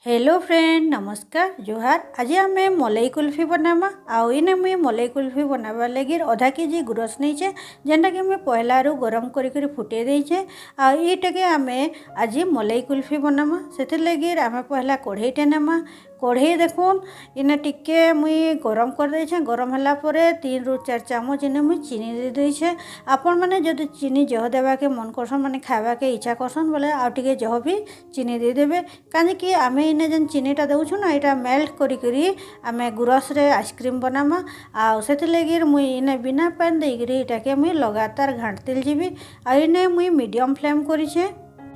Hello friend, नमस्कार जोहार। आज आम मलाई कुल्फी बनामा। आउ इने मुई मलाई कुल्फी बनावा लगी आधा केजी गुरस नहीं जेनटा कि मुई पहलारू गरम करी फुटे देचे। आईटा के आम आज मलाई कुल्फी बनामा से लगी आम पहला कढ़ईटे नेमा। कढ़ई देखुन इने टिके मुई गरम कर देछे। गरम होला परे 3 ରୁ 4 चामच इने मुई चीनी दे देछे। आपण माने जदि चीनी जह देवा के मन करसन माने खावा के इच्छा करसन बोले आ टिके जह भी चीनी दे देबे। काहे कि आमे इने जेन चीनीटा देउछु ना एटा मेल्ट करी करी आमे गुरस रे आइसक्रीम बनामा। आ सेति लगी मुई इने बिना पानी दे करी एटा के मुई लगातार घांटतिल जीबी। आ इने मुई मीडियम फ्लेम करिछे।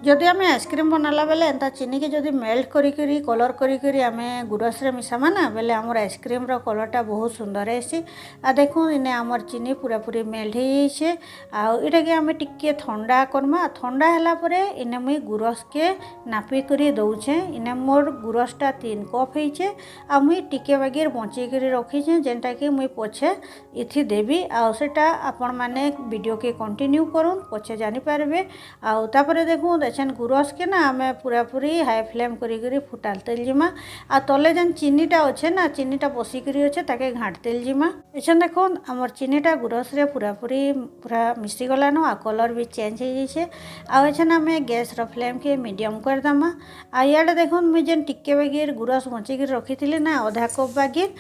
जदि आम आइसक्रीम बनाला बेले एंता चीनी के जदि मेल्ट करी कलर करी आम गुरस रे मिसामा ना बेले आमर आइसक्रीम रो कलरटा बहुत सुंदर आसी। आ देखो इने आमर चीनी पूरा पूरी मेल्ट हो जाइए। आटा के आम टिके ठंडा करमा। ठंडा होला परे इने मुई गुरस के नापी करी दउछे। इने मोर गुरसटा 3 कप होइछे। आ मुई टिके बागेर बंची करी रखीछे जेनटा कि मुई पछे इथि देबी। आ सेटा आपण माने वीडियो के कंटिन्यू करूँ पछे जानि पारबे। आ तापरे देखो एछन गुरस के ना आम पूरा पूरी हाई फ्लेम करी फुटाल तेल जिमा। आ तले जेन चीनीटा अच्छे ना चीनीटा बसिकी अच्छे ताके घाट तेल जिमा। एछन देखो आमर चीनीटा गुरस रे पूरा मिसी गलान। आ कलर भी चेंज हो जाइए। आछन आम गैस रो फ्लेम के मीडियम कर दमा। आ इयाडे देखो मुई जेन टिके बागेर गुरस बंची रखी थी ना आधा कप बागेर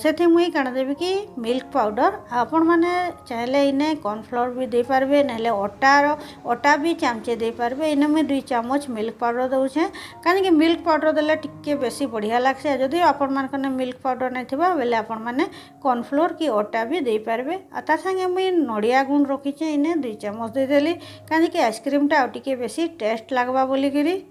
से मुई काण देवी कि मिल्क पाउडर। आपण माने चाहले इने कॉर्नफ्लोर भी दे पारबे नहले अटा भी चामचे दे पारबे। इने मुई 2 चामच मिल्क पाउडर दउछे। काहे कि मिल्क पाउडर देले टिके बेसी बढ़िया लागसे। जदि आपण मानकने मिल्क पाउडर नै थिबा बेले आपण माने कॉर्नफ्लोर कि अटा भी दे पारबे। आ ता संगे मुई नडिया गुण रखीछे इने 2 चामच दे देली काहे कि आइसक्रीमटा आ टिके बेसी टेस्ट लागबा बोली करी।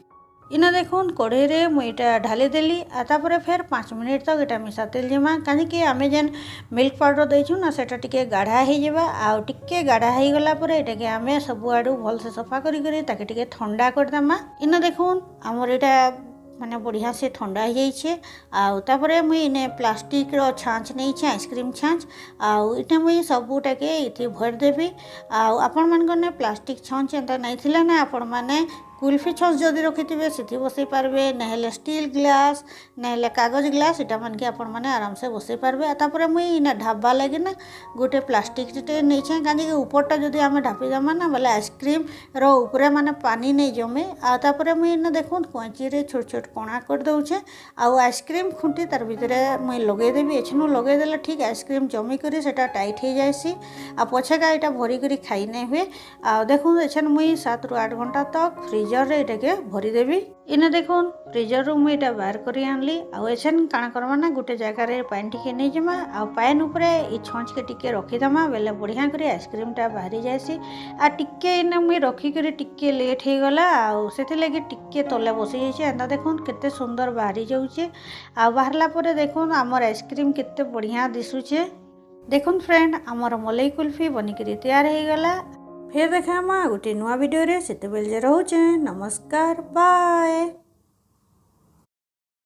इना देखुन कढ़ई रे मुईटा ढाली देली। आ तापरे फेर 5 मिनिट तक एटा मिसातेल जिमा। काहे कि आमे जेन मिल्क पाउडर देछु ना सेटा टिके गाढ़ा हो जाबा। आ टिके गाढ़ा हो गला परे एटा के आमे सब आडू भल से सफा करी ताके टिके ठंडा कर देमा। इना देखुन हमर एटा माने बढ़िया से ठंडा हो जाइए। आउे मुई इने प्लास्टिक रो छाँच नहीं छे आइसक्रीम छाँच। आटे मुई सबूटा के इति भर देवी। आपण मानकने प्लास्टिक छाँच एंता नहीं थिला ना आपण माने कुल्फी छाँच जदि रखिथे से बसई पारबे नहले स्टील ग्लास नहले कागज ग्लास इटा मन के आपण माने आराम से बसई पारबे। तापर मुई इना ढाबा लगे ना गोटे प्लास्टिक नहीं छे काहे ऊपरटा जदि आम ढापी देमा ना बोले आइसक्रीम रो ऊपरे माने पानी नहीं जमे। तापर मुई इना देखो कैंची रे छोट छोट कणा कर दउछे। आइसक्रीम खुंटी तार भितरे मुई लगे देबी। एछनु लगे देले ठीक आइसक्रीम जमी करी सेटा टाइट हो जाएसी। पछेका एटा भरी करी खाई नहीं हुए। देखो एछन मुई 7 ରୁ 8 घंटा तक फ्रीजर रे एटाके भरी देबी। इने देखो फ्रीजर रू मुई एटा बाहर करी आनली। एछन काण करमा ना गोटे जगह रे पानी टिके नहीं जमा। पानी ऊपर ई छंच के टिके रखी दमा बेले बढ़िया करी आइसक्रीमटा बाहरी जाएसी। टिके इने मुई रखी करी टिके लेट हो गला। सेति लगी टिके तले बसी जाइछे। एंता देखो केते सुंदर बाहरी जाउछे। बाहरला परे देखो आमर आइसक्रीम केते बढ़िया दिसुछे। देखो फ्रेंड आमर मलाई कुल्फी बनिकरी तैयार हो गला। फिर देखा गोटे नुआ वीडियो रे सेते बेले रोचे। नमस्कार, बाय।